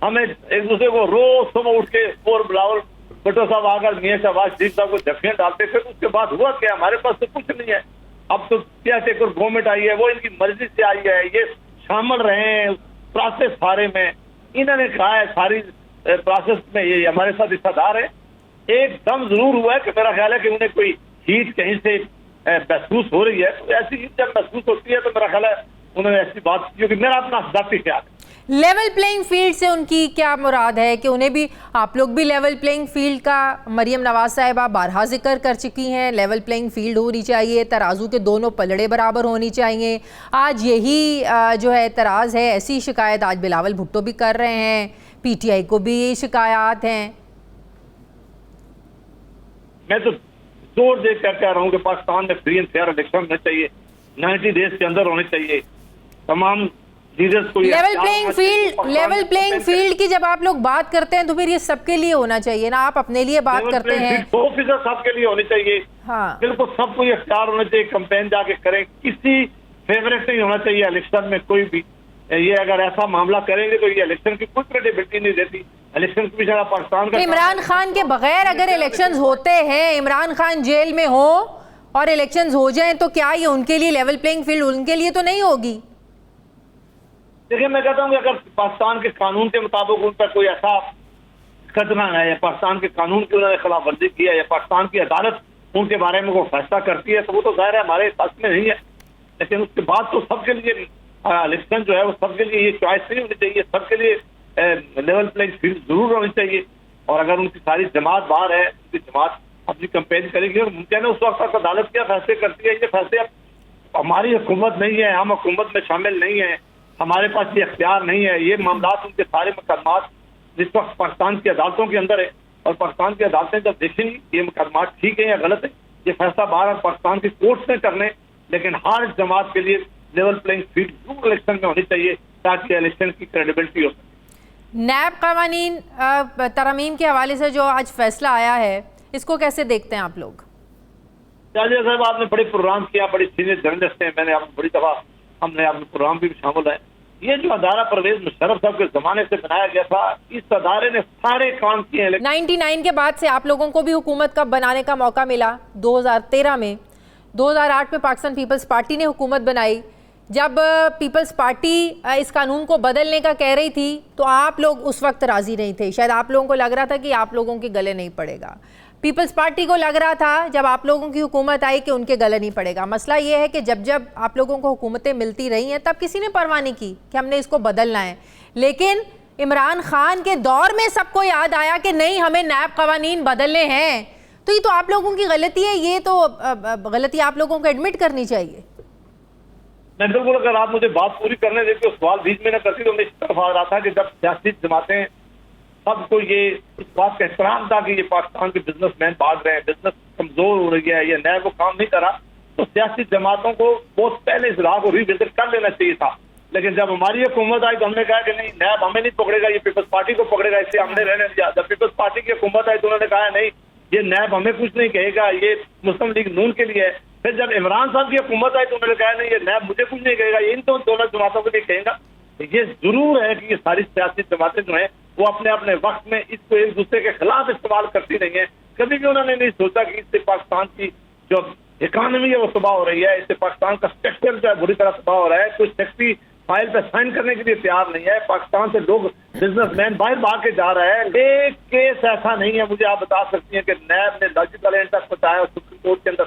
हमें एक दूसरे को रोज सुबह उठ के और बिलावल भुट्टो साहब आकर मियां शहबाज शरीफ साहब को जफ्फियां डालते थे, उसके बाद हुआ क्या? हमारे पास तो कुछ नहीं है। अब तो क्या टेकर गवर्नमेंट आई है, वो इनकी मर्जी से आई है, ये शामिल रहे हैं प्रोसेस सारे में। इन्होंने कहा है सारी प्रोसेस में ये हमारे साथ हिस्सेदार है। एकदम जरूर हुआ है कि मेरा ख्याल है कि उन्हें कोई हीट कहीं से महसूस हो रही है, तो ऐसी हीट जब महसूस होती है तो मेरा ख्याल है उन्होंने ऐसी बात की, क्योंकि मेरा अपना जाती ख्याल है। लेवल प्लेइंग फील्ड से उनकी क्या मुराद है कि उन्हें भी, आप लोग भी लेवल प्लेइंग फील्ड का मरियम नवाज साहिबा बारहा जिक्र कर चुकी हैं, लेवल प्लेइंग फील्ड होनी चाहिए, तराजू के दोनों पलड़े बराबर होनी चाहिए। आज यही जो है एतराज़ है, ऐसी शिकायत आज बिलावल भुट्टो भी कर रहे हैं, पीटीआई को भी यही शिकायत हैं। मैं तो जोर दे कर कह रहा हूँ कि पाकिस्तान में फ्री एंड फेयर इलेक्शन होने चाहिए, 90 डेज के अंदर होने चाहिए। तमाम लेवल प्लेइंग फील्ड की जब आप लोग बात करते हैं तो फिर ये सबके लिए होना चाहिए ना, आप अपने लिए बात करते हैं। 100% सबके लिए होनी चाहिए। हाँ, बिल्कुल सबको ये इख्तियार होना चाहिए, कैंपेन जाके करें, किसी फेवरेट नहीं होना चाहिए इलेक्शन में कोई भी। ये अगर ऐसा मामला करेंगे तो ये इलेक्शन की कोई क्रेडिबिलिटी नहीं देती। इलेक्शन कमीशन पाकिस्तान का, इमरान खान के बगैर अगर इलेक्शन होते हैं, इमरान खान जेल में हो और इलेक्शन हो जाए, तो क्या ये उनके लिए लेवल प्लेइंग फील्ड उनके लिए तो नहीं होगी? देखिए, मैं कहता हूँ कि अगर पाकिस्तान के कानून के मुताबिक उन पर कोई ऐसा कदम है, या पाकिस्तान के कानून की उन्होंने खिलाफ वर्जी की है, या पाकिस्तान की अदालत उनके बारे में कोई फैसला करती है, तो वो तो जाहिर है हमारे पास में नहीं है। लेकिन उसके बाद तो सबके लिए इलेक्शन जो है वो सबके लिए ये चॉइस नहीं होनी चाहिए, सबके लिए लेवल प्लेइंग फील्ड जरूर होनी चाहिए। और अगर उनकी सारी जमात बाहर है, उनकी जमात अपनी कैंपेन करेगी और मुमकिन है उस वक्त अदालत क्या फैसले करती है, ये फैसले अब हमारी हुकूमत नहीं है, हम हुकूमत में शामिल नहीं है, हमारे पास ये अख्तियार नहीं है। ये मामला उनके सारे मुकदमात जिस वक्त पाकिस्तान की अदालतों के अंदर है, और पाकिस्तान की अदालतें जब देखेंगी ये मुकदमात ठीक है या गलत है, ये फैसला बाहर पाकिस्तान की कोर्ट में करने। लेकिन हर जमात के लिए लेवल प्लेइंग फील्ड जरूर इलेक्शन में होनी चाहिए ताकि इलेक्शन की क्रेडिबिलिटी हो सके। नैब कानून तरमीम के हवाले से जो आज फैसला आया है, इसको कैसे देखते हैं आप लोग? जाजिया साहब, आपने बड़े प्रोग्राम किया, बड़ी सीनियर जर्नलिस्ट हैं, मैंने आपको बड़ी दफा हमने आपके प्रोग्राम भी शामिल है। ये जो अदारा परवेज मुशर्रफ साहब के जमाने से बनाया गया था, इस अदारे ने सारे काम किए। 99 के बाद से आप लोगों को भी हुकूमत का बनाने का मौका मिला 2013 में। 2008 में पाकिस्तान पीपल्स पार्टी ने हुकूमत बनाई। जब पीपल्स पार्टी इस कानून को बदलने का कह रही थी तो आप लोग उस वक्त राजी नहीं थे। शायद आप लोगों को लग रहा था कि आप लोगों के गले नहीं पड़ेगा। पीपल्स पार्टी को लग रहा था जब आप लोगों की हुकूमत आई कि उनके गले नहीं पड़ेगा। मसला ये है कि जब जब आप लोगों को हुकूमतें मिलती रही हैं तब किसी ने परवाह नहीं की कि हमने इसको बदलना है। लेकिन इमरान खान के दौर में सबको याद आया कि नहीं, हमें नैब कवानीन बदलने हैं। तो ये तो आप लोगों की गलती है, ये तो गलती आप लोगों को एडमिट करनी चाहिए। मैं बिल्कुल, अगर आप मुझे बात पूरी करने देते तो सवाल बीच में न करती तो मैं इस तरफ आ रहा था कि जब सियासी जमातें सबको ये इस बात का एहतराम था कि ये पाकिस्तान के बिजनेसमैन भाग रहे हैं, बिजनेस कमजोर हो रही है, ये नैब वो काम नहीं करा, तो सियासी जमातों को बहुत पहले इस राह को रिविजिट कर लेना चाहिए था। लेकिन जब हमारी हुकूमत आई तो हमने कहा कि नहीं, नैब हमें नहीं पकड़ेगा, ये पीपल्स पार्टी को पकड़ेगा, इससे हमने रहने दिया। जब पीपल्स पार्टी की हुकूमत आई तो उन्होंने कहा नहीं, ये नैब हमें कुछ नहीं कहेगा, ये मुस्लिम लीग नून के लिए है। फिर जब इमरान साहब की हुकूमत आई तो उन्होंने कहा नहीं, ये नैब मुझे कुछ नहीं कहेगा, ये इन दोनों जमातों के लिए कहेगा। ये जरूर है कि ये सारी सियासी जमातें जो है वो अपने अपने वक्त में इसको एक दूसरे के खिलाफ इस्तेमाल करती रही है। कभी भी उन्होंने नहीं सोचा कि इससे पाकिस्तान की जो इकानमी है वो तबाह हो रही है, इससे पाकिस्तान का स्ट्रक्चर जो है बुरी तरह तबाह हो रहा है। कोई सेक्रेटरी फाइल पे साइन करने के लिए तैयार नहीं है। पाकिस्तान से लोग बिजनेसमैन बाहर भाग के जा रहे हैं। एक केस ऐसा नहीं है, मुझे आप बता सकती हैं कि नैब ने लॉजिकल एंड तक पहुंचाया और सुप्रीम कोर्ट के अंदर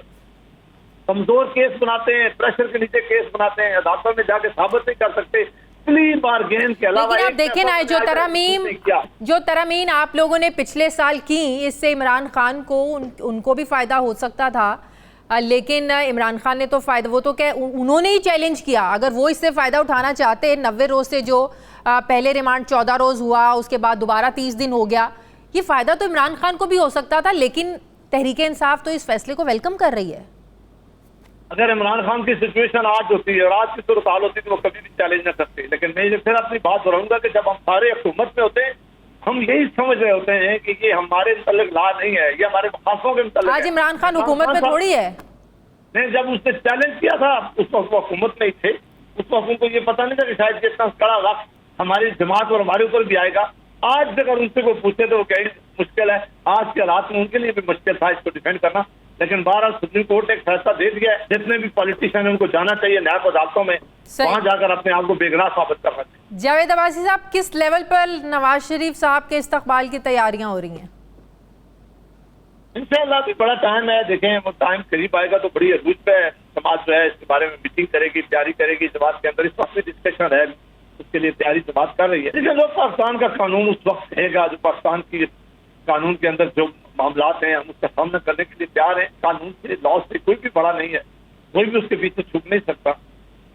कमजोर केस बनाते हैं, प्रेशर के नीचे केस बनाते हैं, अदालतों में जाके साबित नहीं कर सकते। बारगेन के अलावा लेकिन आप देखें ना, जो तरमीम आप लोगों ने पिछले साल की, इससे इमरान खान को उनको भी फायदा हो सकता था। लेकिन इमरान खान ने तो फायदा, वो तो क्या, उन्होंने ही चैलेंज किया। अगर वो इससे फायदा उठाना चाहते, 90 रोज से जो पहले रिमांड 14 रोज हुआ, उसके बाद दोबारा 30 दिन हो गया, ये फायदा तो इमरान खान को भी हो सकता था। लेकिन तहरीक इंसाफ तो इस फैसले को वेलकम कर रही है। अगर इमरान खान की सिचुएशन आज होती है और आज की सूरत हाल होती तो वो कभी भी चैलेंज न करते। लेकिन मैं फिर अपनी बात दोहराऊंगा कि जब हम सारे हुकूमत में होते हैं, हम यही समझ रहे होते हैं कि ये हमारे मुतल्लिक ला नहीं है, ये हमारे मुखालफों के मुतल्लिक है। आज इमरान खान हुकूमत में थोड़ी है। नहीं, जब उसने चैलेंज किया था उस वक्त वो हुकूमत में ही थे। उस वक्त उनको ये पता नहीं था कि शायद इतना कड़ा वक्त हमारी जमात और हमारे ऊपर भी आएगा। आज भी अगर उनसे कोई पूछे तो वो कहीं मुश्किल है, आज के हालात में उनके लिए भी मुश्किल था इसको डिफेंड करना। लेकिन बहरहाल सुप्रीम कोर्ट एक फैसला दे दिया है, जितने भी पॉलिटिशियन है उनको जाना चाहिए न्याय अदालतों में, वहां जाकर अपने आप को बेगुनाह साबित करना चाहिए। जावेद अब्बासी साहब, किस लेवल पर नवाज शरीफ साहब के इस्तकबाल की तैयारियां हो रही हैं? इंशाअल्लाह भी बड़ा टाइम है, देखें वो टाइम करीब आएगा तो बड़ी अरूज पे समाज जो है इसके बारे में मीटिंग करेगी, तैयारी करेगी। जमात के अंदर इस वक्त भी डिस्कशन है, उसके लिए तैयारी जमात कर रही है। लेकिन जो पाकिस्तान का कानून उस वक्त रहेगा, जो पाकिस्तान की कानून के अंदर जो मामलात हैं हम उसका सामना करने के लिए तैयार हैं। कानून से लॉ से कोई भी बड़ा नहीं है, कोई भी उसके पीछे छुप नहीं सकता।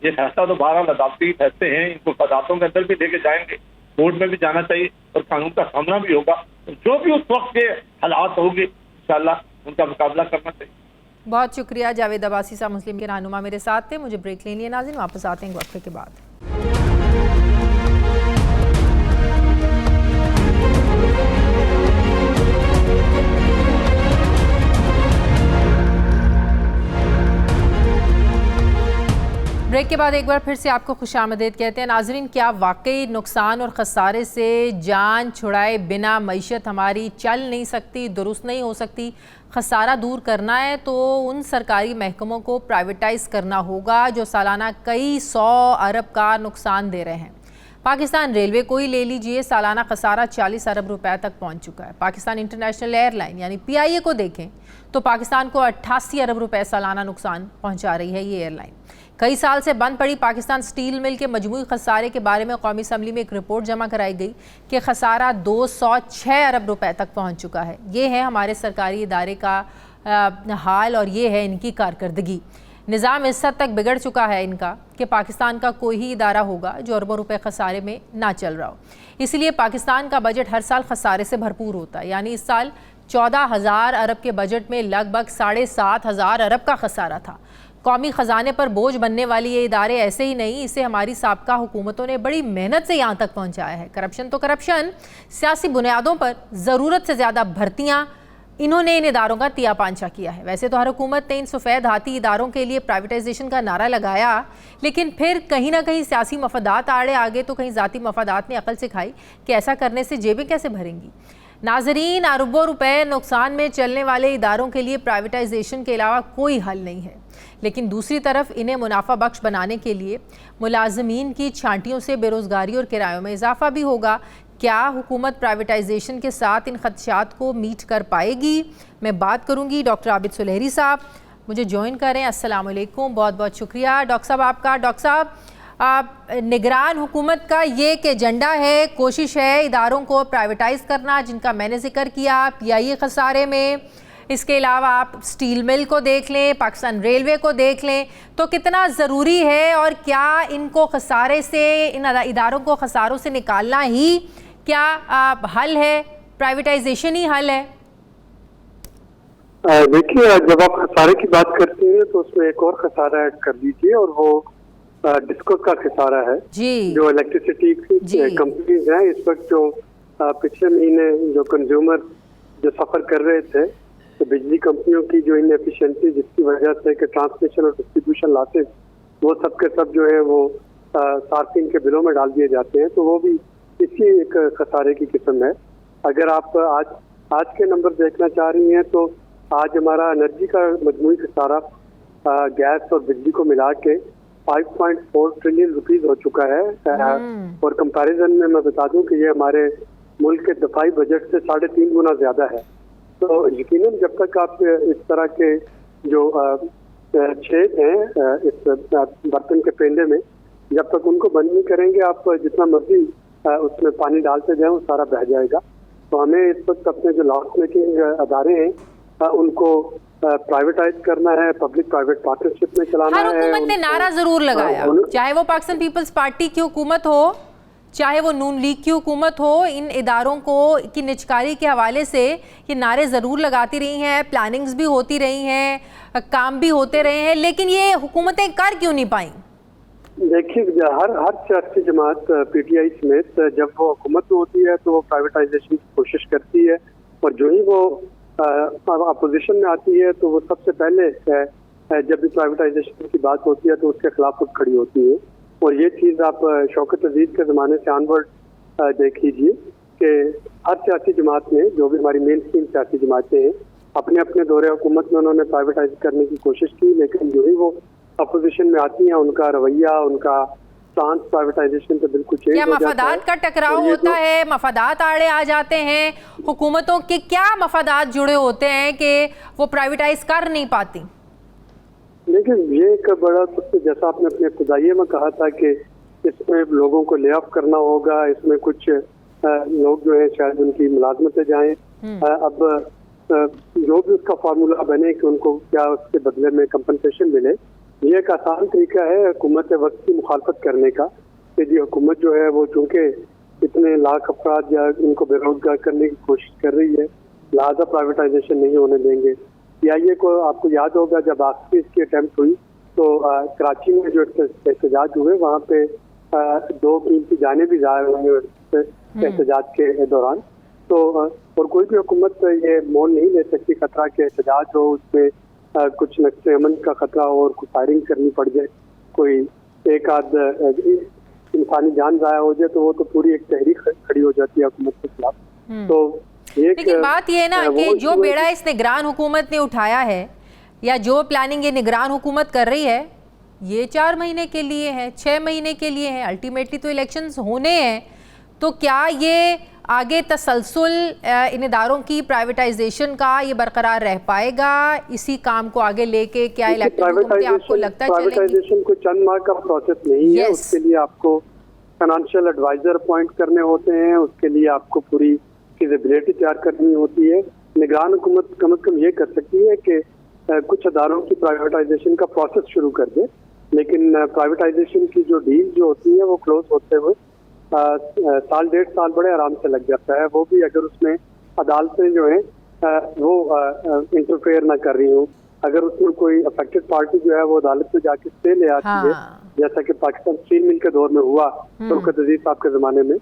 ये फैसला तो बहरहाल अदालती फैसले हैं, इनको अदालतों के अंदर भी लेके जाएंगे, कोर्ट में भी जाना चाहिए और कानून का सामना भी होगा। जो भी उस वक्त के हालात होंगे इंशाअल्लाह उनका मुकाबला करना चाहिए। बहुत शुक्रिया जावेद अब्बासी साहब, मुस्लिम के रहनुमा मेरे साथ थे। मुझे ब्रेक लेनी है नाज़रीन, वापस आते हैं वक्फे के बाद। ब्रेक के बाद एक बार फिर से आपको खुशामदीद कहते हैं नाजरीन। क्या वाकई नुकसान और ख़सारे से जान छुड़ाए बिना मईशत हमारी चल नहीं सकती, दुरुस्त नहीं हो सकती? ख़सारा दूर करना है तो उन सरकारी महकमों को प्राइवेटाइज़ करना होगा जो सालाना कई 100 अरब का नुकसान दे रहे हैं। पाकिस्तान रेलवे को ही ले लीजिए, सालाना खसारा 40 अरब रुपए तक पहुंच चुका है। पाकिस्तान इंटरनेशनल एयरलाइन यानी PIA को देखें तो पाकिस्तान को 88 अरब रुपए सालाना नुकसान पहुंचा रही है ये एयरलाइन। कई साल से बंद पड़ी पाकिस्तान स्टील मिल के मजमूई खसारे के बारे में कौमी असम्बली में एक रिपोर्ट जमा कराई गई कि खसारा 206 अरब रुपए तक पहुंच चुका है। ये है हमारे सरकारी इदारे का हाल और ये है इनकी कारकर्दगी। निज़ाम इस हद तक बिगड़ चुका है इनका कि पाकिस्तान का कोई ही इदारा होगा जो अरबों रुपए खसारे में ना चल रहा हो। इसलिए पाकिस्तान का बजट हर साल खसारे से भरपूर होता है। यानी इस साल 14,000 अरब के बजट में लगभग 7,500 अरब का खसारा था। कौमी ख़जाने पर बोझ बनने वाली ये इदारे ऐसे ही नहीं, इसे हमारी साबका हुकूमतों ने बड़ी मेहनत से यहाँ तक पहुँचाया है। करप्शन तो करप्शन, सियासी बुनियादों पर ज़रूरत से ज़्यादा भर्तियाँ, इन्होंने इन इदारों का तिया पांचा किया है। वैसे तो हर हुकूमत ने इन सफ़ेद हाथी इदारों के लिए प्राइवेटाइजेशन का नारा लगाया, लेकिन फिर कहीं ना कहीं सियासी मफादात आड़े आगे तो कहीं ज़ाती मफादात ने अकल सिखाई कि ऐसा करने से जेबें कैसे भरेंगी। नाजरीन, अरबों रुपए नुकसान में चलने वाले इदारों के लिए प्राइवेटाइजेशन के अलावा कोई हल नहीं है। लेकिन दूसरी तरफ इन्हें मुनाफा बख्श बनाने के लिए मुलाजमीन की छांटियों से बेरोज़गारी और किरायों में इजाफा भी होगा। क्या हुकूमत प्राइवेटाइजेशन के साथ इन खदशात को मीट कर पाएगी? मैं बात करूंगी डॉक्टर आबिद सुलेहरी साहब, मुझे ज्वाइन करें। अस्सलाम वालेकुम, बहुत बहुत शुक्रिया डॉक्टर साहब आपका। डॉक्टर साहब, निगरान हुकूमत का ये एक एजेंडा है, कोशिश है इदारों को प्राइवेटाइज़ करना, जिनका मैंने जिक्र किया PIA खसारे में। इसके अलावा आप स्टील मिल को देख लें, पाकिस्तान रेलवे को देख लें, तो कितना ज़रूरी है और क्या इनको खसारे से, इन इदारों को खसारों से निकालना ही क्या हल है? प्राइवेटाइजेशन ही हल है? देखिए, जब आप खसारे की बात करते हैं तो उसमें एक और खसारा ऐड कर दीजिए और वो डिस्को का खसारा है जी। जो इलेक्ट्रिसिटी कंपनीज हैं इस वक्त, जो पिछले महीने जो कंज्यूमर जो सफर कर रहे थे, तो बिजली कंपनियों की जो इनएफिशिएंसी जिसकी वजह से कि ट्रांसमिशन और डिस्ट्रीब्यूशन लॉसेस वो सब के सब जो है वो सार्फिन के बिलों में डाल दिए जाते हैं, तो वो भी इसी एक खसारे की किस्म है। अगर आप आज के नंबर देखना चाह रही हैं तो आज हमारा एनर्जी का मजमूई खसारा गैस और बिजली को मिला के 5.4 ट्रिलियन रुपीस हो चुका है। और कंपैरिजन में मैं बता दूं कि ये हमारे मुल्क के दफाई बजट से 3.5 गुना ज्यादा है। तो यकीनन जब तक आप इस तरह के जो छेद हैं इस बर्तन के पेंडे में, जब तक उनको बंद नहीं करेंगे, आप जितना मर्जी उसमें पानी डालते जाए वो सारा बह जाएगा। तो हमें इस वक्त अपने जो लॉस मेकिंग अदारे हैं उनको प्राइवेटाइज करना है, पब्लिक प्राइवेट पार्टनरशिप में चलाना है। हर हुकूमत ने नारा जरूर लगाया, चाहे वो पाकिस्तान पीपल्स पार्टी की हुकूमत हो, चाहे वो नून लीग की हुकूमत हो, इन इदारों को की निजकारी के हवाले से ये नारे ज़रूर लगाती रही हैं, प्लानिंग्स भी होती रही हैं, काम भी होते रहे हैं, लेकिन ये हुकूमतें कर क्यों नहीं पाई? देखिए, हर सियासी जमात PTI समेत जब वो हुकूमत में होती है तो वो प्राइवेटाइजेशन की कोशिश करती है, और जो ही वो अपोजिशन में आती है तो वो सबसे पहले जब भी प्राइवेटाइजेशन की बात होती है तो उसके खिलाफ उठ खड़ी होती है। और ये चीज़ आप शौकत अजीज के ज़माने से ऑनवर्ड देख लीजिए कि हर सियासी जमात में, जो भी हमारी मेन स्ट्रीम सियासी जमातें हैं, अपने अपने दौरे हुकूमत में उन्होंने प्राइवेटाइज करने की कोशिश की, लेकिन जो ही वो अपोजिशन में आती हैं उनका रवैया, उनका स्टांस प्राइवेटाइजेशन तो बिल्कुल चेंज हो जाता है। क्या मफादात का टकराव होता है, मफादात आड़े आ जाते हैं, हुकूमतों के क्या मफादात जुड़े होते हैं कि वो प्राइवेटाइज कर नहीं पाती? लेकिन ये एक बड़ा सबसे, जैसा आपने अपने खुदाइये में कहा था कि इसमें लोगों को ले ऑफ करना होगा, इसमें कुछ लोग जो है शायद उनकी मुलाजमतें जाएं, अब जो भी उसका फार्मूला बने कि उनको क्या उसके बदले में कंपनसेशन मिले, ये एक आसान तरीका है हुकूमत वक्त की मुखालफत करने का कि जी हुकूमत जो है वो चूँकि इतने लाख अफराद या उनको बेरोजगार करने की कोशिश कर रही है, लिहाजा प्राइवेटाइजेशन नहीं होने देंगे। PIA को आपको याद होगा जब आखिरी इसकी अटैम्प्ट हुई तो कराची में जो एहतजाज हुए वहाँ पे 2 कीमती जाने भी ज़ाहिर हुए एहतजाज के दौरान। तो और कोई भी हुकूमत ये मोल नहीं ले सकती खतरा के एहतजाज हो, उसमें कुछ नक्शे अमन का खतरा हो और कुछ फायरिंग करनी पड़ जाए, कोई एक आध इंसानी जान ज़ाया हो जाए तो वो तो पूरी एक तहरीक खड़ी हो जाती है हुकूमत के खिलाफ। तो लेकिन बात ये है ना कि जो बेड़ा इस निगरान हुकूमत ने उठाया है या जो प्लानिंग ये निगरान हुकूमत कर रही है, ये 4 महीने के लिए है, 6 महीने के लिए है, अल्टीमेटली तो इलेक्शंस होने हैं। तो क्या ये आगे तसलसल इन इदारों की प्राइवेटाइजेशन का ये बरकरार रह पाएगा? इसी काम को आगे लेके क्या इलेक्टेड हुकूमतें आपको लगता है चलेंगी? प्राइवेटाइजेशन कोई चंद माह का प्रोसेस नहीं है, उसके लिए आपको फाइनेंशियल एडवाइजर अपॉइंट करने होते हैं, उसके लिए आपको पूरी फिजिबिलिटी तैयार करनी होती है। निगरान हुकूमत कम से कम ये कर सकती है कि कुछ अदारों की प्राइवेटाइजेशन का प्रोसेस शुरू कर दे, लेकिन प्राइवेटाइजेशन की जो डील जो होती है वो क्लोज होते हुए साल 1.5 साल बड़े आराम से लग जाता है, वो भी अगर उसमें अदालतें जो हैं वो इंटरफेयर ना कर रही हूँ। अगर उसमें कोई अफेक्टेड पार्टी जो है वो अदालत में जाके स्टे ले आती है, जैसा कि पाकिस्तान स्टील मिल के दौर में हुआ तुर्कत अजीज साहब के ज़माने में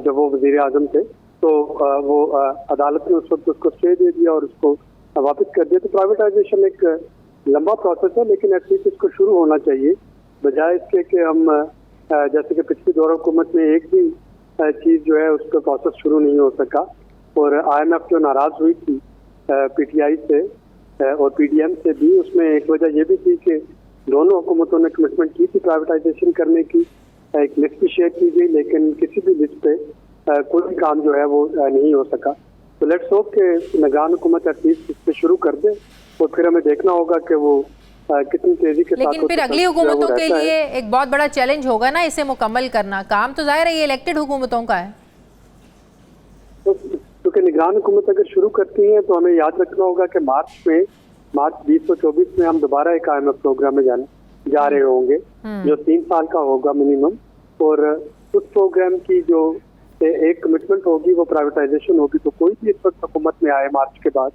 जब वो वज़ीर आज़म थे, तो वो अदालत ने उस वक्त उसको स्टे दे दिया और उसको वापस कर दिया। तो प्राइवेटाइजेशन एक लंबा प्रोसेस है, लेकिन एटलीस्ट इसको शुरू होना चाहिए, बजाय इसके कि हम जैसे कि पिछली दौर हुकूमत में एक भी चीज़ जो है उसका प्रोसेस शुरू नहीं हो सका। और IMF जो नाराज़ हुई थी PTI से और PDM से भी, उसमें एक वजह यह भी थी कि दोनों हुकूमतों ने कमिटमेंट की थी प्राइवेटाइजेशन करने की, एक लिस्ट भी शेयर की गई, लेकिन किसी भी लिस्ट पे कोई भी काम जो है वो नहीं हो सका। तो लेट्स होप कि निगरान हुकूमत एटलीस्ट इस पर शुरू कर दे और फिर हमें देखना होगा कि वो कितनी तेजी के साथ। लेकिन फिर अगली हुकूमतों के लिए एक बहुत बड़ा चैलेंज होगा ना इसे मुकम्मल करना। काम तो जाहिर है ये इलेक्टेड हुकूमतों का है। तो क्योंकि निगरान हुकूमत अगर शुरू करती है तो हमें याद रखना होगा कि मार्च 2024 में हम दोबारा एक IMF प्रोग्राम में जा रहे होंगे जो 3 साल का होगा मिनिमम, और उस प्रोग्राम की जो एक कमिटमेंट होगी वो प्राइवेटाइजेशन होगी। तो कोई भी इस वक्त हुकूमत में आए मार्च के बाद,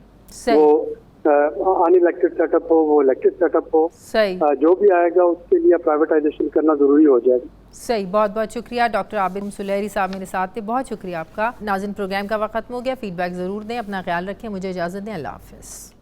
वो अनइलेक्टेड सेटअप हो, वो इलेक्टेड सेटअप हो, जो भी आएगा उसके लिए प्राइवेटाइजेशन करना जरूरी हो जाएगा। सही, बहुत बहुत शुक्रिया डॉक्टर आबिद मुसल्लहरी साहब मेरे साथ थे, बहुत शुक्रिया आपका। नाज़रीन, प्रोग्राम का वक्त खत्म हो गया, फीडबैक ज़रूर दें, अपना ख्याल रखें, मुझे इजाज़त दें, अल्लाह हाफ़िज़।